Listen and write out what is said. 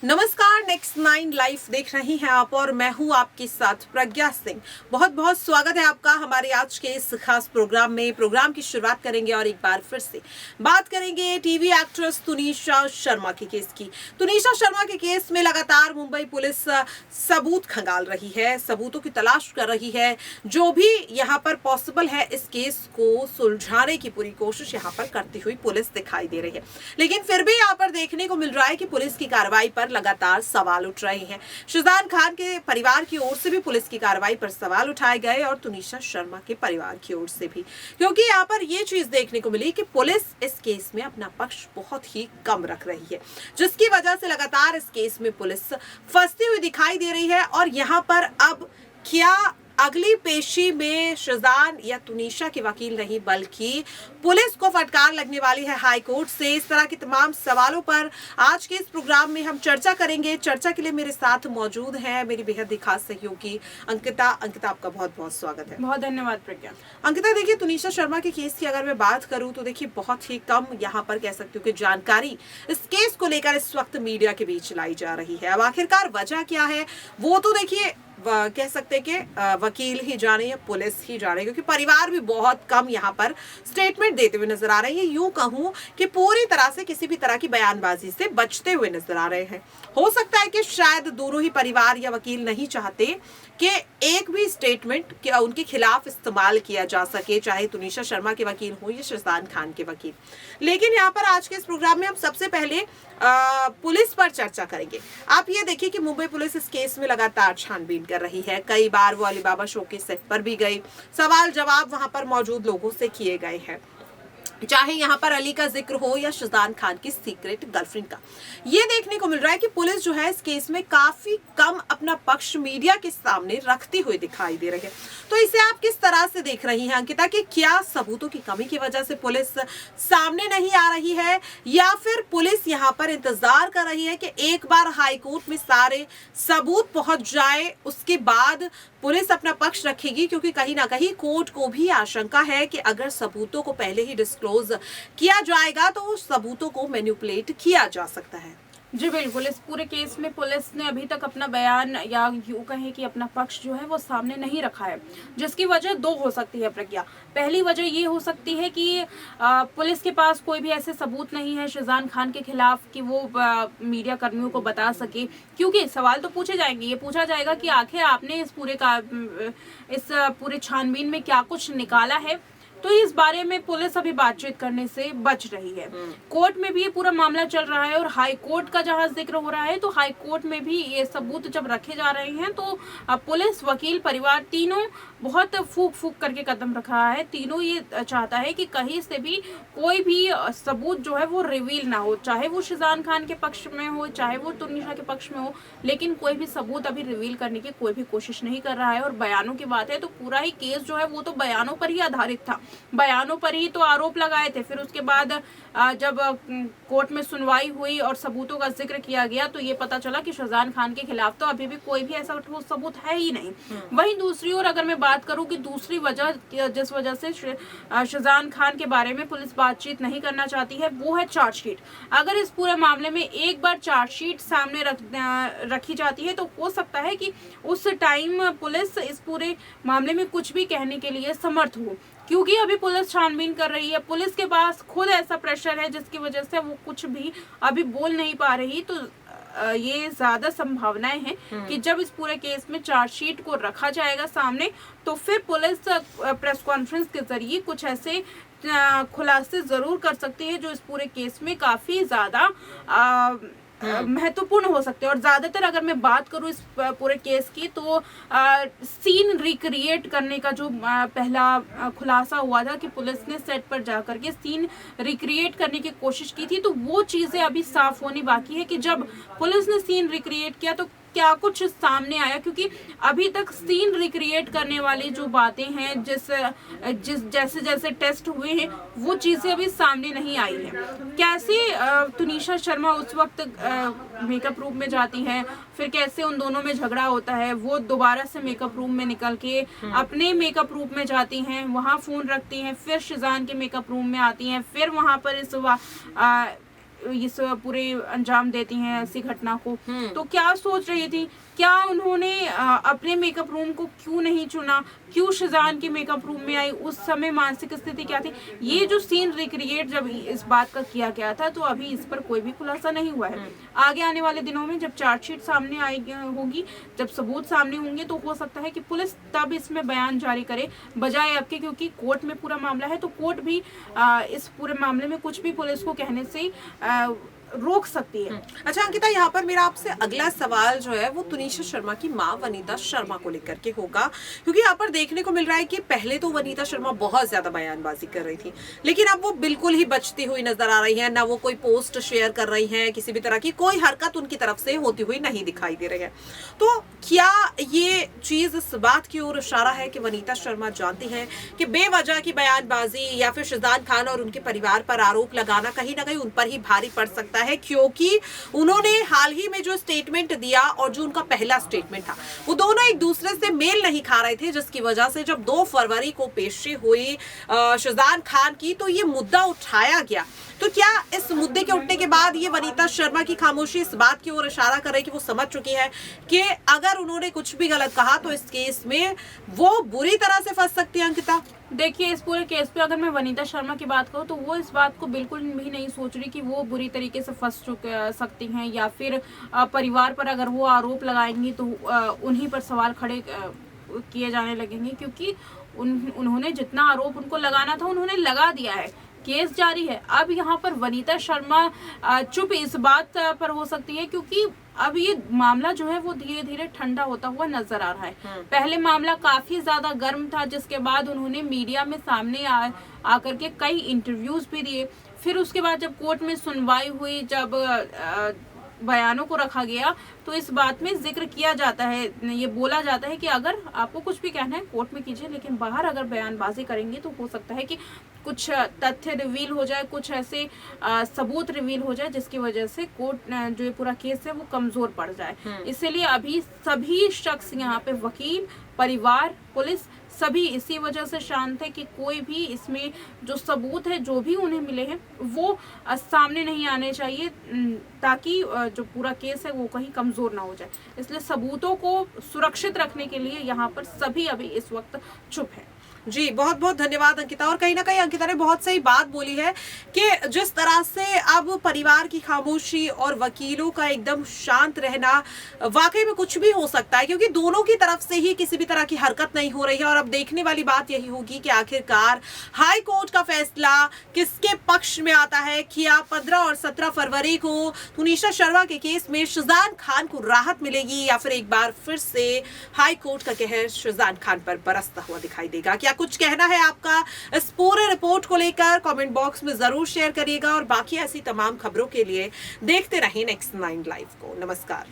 नमस्कार, next 9 live देख रही हैं आप और मैं हूं आपके साथ प्रज्ञा सिंह। बहुत बहुत स्वागत है आपका हमारे आज के इस खास प्रोग्राम में। प्रोग्राम की शुरुआत करेंगे और एक बार फिर से बात करेंगे टीवी एक्ट्रेस तुनिशा शर्मा के केस की। तुनिशा शर्मा के केस में लगातार मुंबई पुलिस सबूत खंगाल रही है, सबूतों की तलाश कर रही है। जो भी यहाँ पर पॉसिबल है इस केस को सुलझाने की पूरी कोशिश यहाँ पर करती हुई पुलिस दिखाई दे रही है, लेकिन फिर भी यहाँ पर देखने को मिल रहा है कि पुलिस की कार्रवाई पर लगातार सवाल उठ रहे हैं। शाहजान खान के परिवार की ओर से भी पुलिस की कार्रवाई पर सवाल उठाए गए और तुनिशा शर्मा के परिवार की ओर से भी, क्योंकि यहाँ पर यह चीज देखने को मिली कि पुलिस इस केस में अपना पक्ष बहुत ही कम रख रही है, जिसकी वजह से लगातार इस केस में पुलिस फंसती हुई दिखाई दे रही है। और यहाँ पर अब क्या अगली पेशी में शाहजान या तुनिशा के वकील नहीं बल्कि पुलिस को फटकार लगने वाली है हाई कोर्ट से। इस तरह के तमाम सवालों पर आज के इस प्रोग्राम में हम चर्चा करेंगे। चर्चा के लिए मेरे साथ मौजूद है मेरी बेहद ही खास सहयोगी अंकिता। अंकिता, आपका बहुत बहुत स्वागत है। बहुत धन्यवाद प्रज्ञा। अंकिता, देखिए, तुनिशा शर्मा के केस की अगर मैं बात करूं तो देखिए बहुत ही कम यहाँ पर कह सकती हूँ कि जानकारी इस केस को लेकर इस वक्त मीडिया के बीच लाई जा रही है। अब आखिरकार वजह क्या है वो तो देखिए कह सकते हैं कि वकील ही जाने या पुलिस ही जाने, क्योंकि परिवार भी बहुत कम यहाँ पर स्टेटमेंट देते हुए नजर आ रहे हैं। यूं कहूं कि पूरी तरह से किसी भी तरह की बयानबाजी से बचते हुए नजर आ रहे हैं। हो सकता है कि शायद दोनों ही परिवार या वकील नहीं चाहते कि एक भी स्टेटमेंट उनके खिलाफ इस्तेमाल किया जा सके, चाहे तुनिशा शर्मा के वकील हो या शाहजान खान के वकील। लेकिन यहाँ पर आज के इस प्रोग्राम में हम सबसे पहले पुलिस पर चर्चा करेंगे। आप ये देखिए कि मुंबई पुलिस इस केस में लगातार छानबीन कर रही है। कई बार वो अलीबाबा शो के सेट पर भी गई, सवाल जवाब वहां पर मौजूद लोगों से किए गए हैं, चाहे यहाँ पर अली का जिक्र हो या शाहजान खान की सीक्रेट गर्लफ्रेंड का। ये देखने को मिल रहा है कि पुलिस जो है इस केस में काफी कम अपना पक्ष मीडिया के सामने रखती हुई दिखाई दे रही है। तो इसे आप किस तरह से देख रही हैं अंकिता, कि क्या सबूतों की कमी की वजह से पुलिस सामने नहीं आ रही है, या फिर पुलिस यहाँ पर इंतजार कर रही है कि एक बार हाई कोर्ट में सारे सबूत पहुंच जाए उसके बाद पुलिस अपना पक्ष रखेगी? क्योंकि कहीं ना कहीं कोर्ट को भी आशंका है कि अगर सबूतों को पहले ही डिस्क्लोज किया जाएगा तो उस सबूतों को मैनिपुलेट किया जा सकता है। जी बिल्कुल, इस पूरे केस में पुलिस ने अभी तक अपना बयान या यूँ कहें कि अपना पक्ष जो है वो सामने नहीं रखा है, जिसकी वजह दो हो सकती है प्रज्ञा। पहली वजह ये हो सकती है कि पुलिस के पास कोई भी ऐसे सबूत नहीं है शाहजान खान के खिलाफ कि वो मीडिया कर्मियों को बता सके, क्योंकि सवाल तो पूछे जाएंगे। ये पूछा जाएगा कि आखिर आपने इस पूरे छानबीन में क्या कुछ निकाला है। तो इस बारे में पुलिस अभी बातचीत करने से बच रही है। कोर्ट में भी ये पूरा मामला चल रहा है और हाई कोर्ट का जहां जिक्र हो रहा है, तो हाई कोर्ट में भी ये सबूत जब रखे जा रहे हैं तो पुलिस, वकील, परिवार तीनों बहुत फूक फूक करके कदम रख रहा है। तीनों ये चाहता है कि कहीं से भी कोई भी सबूत जो है वो रिवील ना हो, चाहे वो शाहजान खान के पक्ष में हो चाहे वो तुनिशा के पक्ष में हो, लेकिन कोई भी सबूत अभी रिवील करने की कोई भी कोशिश नहीं कर रहा है। और बयानों की बात है तो पूरा ही केस जो है वो तो बयानों पर ही आधारित था, बयानों पर ही तो आरोप लगाए थे। फिर उसके बाद जब कोर्ट में सुनवाई हुई और सबूतों का जिक्र किया गया तो ये पता चला कि शाहजान खान के खिलाफ तो अभी भी कोई भी ऐसा ठोस सबूत है ही नहीं। वहीं दूसरी ओर अगर मैं बात करूं कि दूसरी वजह जिस वजह से शाहजान खान के बारे में पुलिस बातचीत नहीं करना चाहती है वो है चार्जशीट। अगर इस पूरे मामले में एक बार चार्जशीट सामने रखी जाती है तो हो सकता है कि उस टाइम पुलिस इस पूरे मामले में कुछ भी कहने के लिए समर्थ हो, क्योंकि अभी पुलिस छानबीन कर रही है। पुलिस के पास खुद ऐसा प्रेशर है जिसकी वजह से वो कुछ भी अभी बोल नहीं पा रही। तो ये ज्यादा संभावनाएं हैं कि जब इस पूरे केस में चार्जशीट को रखा जाएगा सामने तो फिर पुलिस प्रेस कॉन्फ्रेंस के जरिए कुछ ऐसे खुलासे जरूर कर सकती है जो इस पूरे केस में काफी ज्यादा महत्वपूर्ण हो सकते हैं। और ज्यादातर अगर मैं बात करूं इस पूरे केस की तो सीन रिक्रिएट करने का जो पहला खुलासा हुआ था कि पुलिस ने सेट पर जाकर के सीन रिक्रिएट करने की कोशिश की थी, तो वो चीजें अभी साफ होनी बाकी है कि जब पुलिस ने सीन रिक्रिएट किया तो क्या कुछ सामने आया, क्योंकि अभी तक सीन रिक्रिएट करने वाली जो बातें हैं जैसे जैसे टेस्ट हुए हैं वो चीजें अभी सामने नहीं आई हैं। कैसे तुनिशा शर्मा उस वक्त मेकअप रूम में जाती हैं, फिर कैसे उन दोनों में झगड़ा होता है, वो दोबारा से मेकअप रूम में निकल के अपने मेकअप रूम में जाती हैं, वहां फोन रखती हैं, फिर शाहजान के मेकअप रूम में आती हैं, फिर वहां पर इस पूरे अंजाम देती हैं ऐसी घटना को, तो क्या सोच रही थी, क्या उन्होंने अपने मेकअप रूम को क्यों नहीं चुना, क्यों शिजान के मेकअप रूम में आई, उस समय मानसिक स्थिति क्या थी, ये जो सीन रिक्रिएट जब इस बात का किया गया था, तो अभी इस पर कोई भी खुलासा नहीं हुआ है। आगे आने वाले दिनों में जब चार्जशीट सामने आएगी होगी, जब सबूत सामने होंगे, तो हो सकता है कि पुलिस तब इसमें बयान जारी करे, बजाय अब के, क्योंकि कोर्ट में पूरा मामला है, तो कोर्ट भी इस पूरे मामले में कुछ भी पुलिस को कहने से रोक सकती है। अच्छा अंकिता, यहाँ पर मेरा आपसे अगला सवाल जो है वो तुनिशा शर्मा की मां वनीता शर्मा को लेकर के होगा, क्योंकि यहाँ पर देखने को मिल रहा है कि पहले तो वनीता शर्मा बहुत ज्यादा बयानबाजी कर रही थी, लेकिन अब वो बिल्कुल ही बचती हुई नजर आ रही है, ना वो कोई पोस्ट शेयर कर रही है, किसी भी तरह की कोई हरकत उनकी तरफ से होती हुई नहीं दिखाई दे रही है। तो क्या ये चीज इस बात की ओर इशारा है कि वनीता शर्मा जानती है कि बेवजह की बयानबाजी या फिर शिजान खान और उनके परिवार पर आरोप लगाना कहीं ना कहीं उन पर ही भारी पड़ सकता है, क्योंकि उन्होंने हाल ही में जो स्टेटमेंट दिया और जो उनका पहला स्टेटमेंट था, वो दोनों एक दूसरे से मेल नहीं खा रहे थे, जिसकी वजह से जब 2 फरवरी को पेशी हुई शिजान खान की, तो ये मुद्दा उठाया गया। तो क्या इस मुद्दे के उठने के बाद ये वनीता शर्मा की खामोशी इस बात की ओर इशारा कर रही है कि वो समझ चुकी है कि अगर उन्होंने कुछ भी गलत कहा तो इस केस में वो बुरी तरह से फंस सकती है? अंकिता, देखिए, इस पूरे केस पे अगर मैं वनीता शर्मा की बात करूँ, तो वो इस बात को बिल्कुल भी नहीं सोच रही कि वो बुरी तरीके से फंस सकती हैं, या फिर परिवार पर अगर वो आरोप लगाएंगी तो उन्हीं पर सवाल खड़े किए जाने लगेंगे, क्योंकि उन्होंने जितना आरोप उनको लगाना था उन्होंने लगा दिया है, केस जारी है। अब यहाँ पर वनीता शर्मा चुप इस बात पर हो सकती है, क्योंकि अब ये मामला जो है वो धीरे धीरे ठंडा होता हुआ नजर आ रहा है। पहले मामला काफी ज्यादा गर्म था, जिसके बाद उन्होंने मीडिया में सामने आकर के कई इंटरव्यूज भी दिए। फिर उसके बाद जब कोर्ट में सुनवाई हुई, जब बयानों को रखा गया, तो इस बात में जिक्र किया जाता है, ये बोला जाता है कि अगर आपको कुछ भी कहना है कोर्ट में कीजिए, लेकिन बाहर अगर बयानबाजी करेंगे तो हो सकता है कि कुछ तथ्य रिवील हो जाए, कुछ ऐसे सबूत रिवील हो जाए, जिसकी वजह से कोर्ट जो ये पूरा केस है वो कमजोर पड़ जाए। इसीलिए अभी सभी शख्स यहाँ पे, वकील, परिवार, पुलिस, सभी इसी वजह से शांत है कि कोई भी इसमें जो सबूत है, जो भी उन्हें मिले हैं, वो सामने नहीं आने चाहिए, ताकि जो पूरा केस है वो कहीं कमजोर ना हो जाए। इसलिए सबूतों को सुरक्षित रखने के लिए यहाँ पर सभी अभी इस वक्त चुप है। जी, बहुत बहुत धन्यवाद अंकिता। और कहीं ना कहीं अंकिता ने बहुत सही बात बोली है कि जिस तरह से अब परिवार की खामोशी और वकीलों का एकदम शांत रहना, वाकई में कुछ भी हो सकता है, क्योंकि दोनों की तरफ से ही किसी भी तरह की हरकत नहीं हो रही है। और अब देखने वाली बात यही होगी कि आखिरकार हाई कोर्ट का फैसला किसके पक्ष में आता है। क्या 15 और 17 फरवरी को तुनिशा शर्मा के केस में शिजान खान को राहत मिलेगी, या फिर एक बार फिर से हाई कोर्ट का कहर शिजान खान पर बरसता हुआ दिखाई देगा? क्या कुछ कहना है आपका इस पूरे रिपोर्ट को लेकर? कमेंट बॉक्स में जरूर शेयर करिएगा, और बाकी ऐसी तमाम खबरों के लिए देखते रहें Next 9 लाइव को। नमस्कार।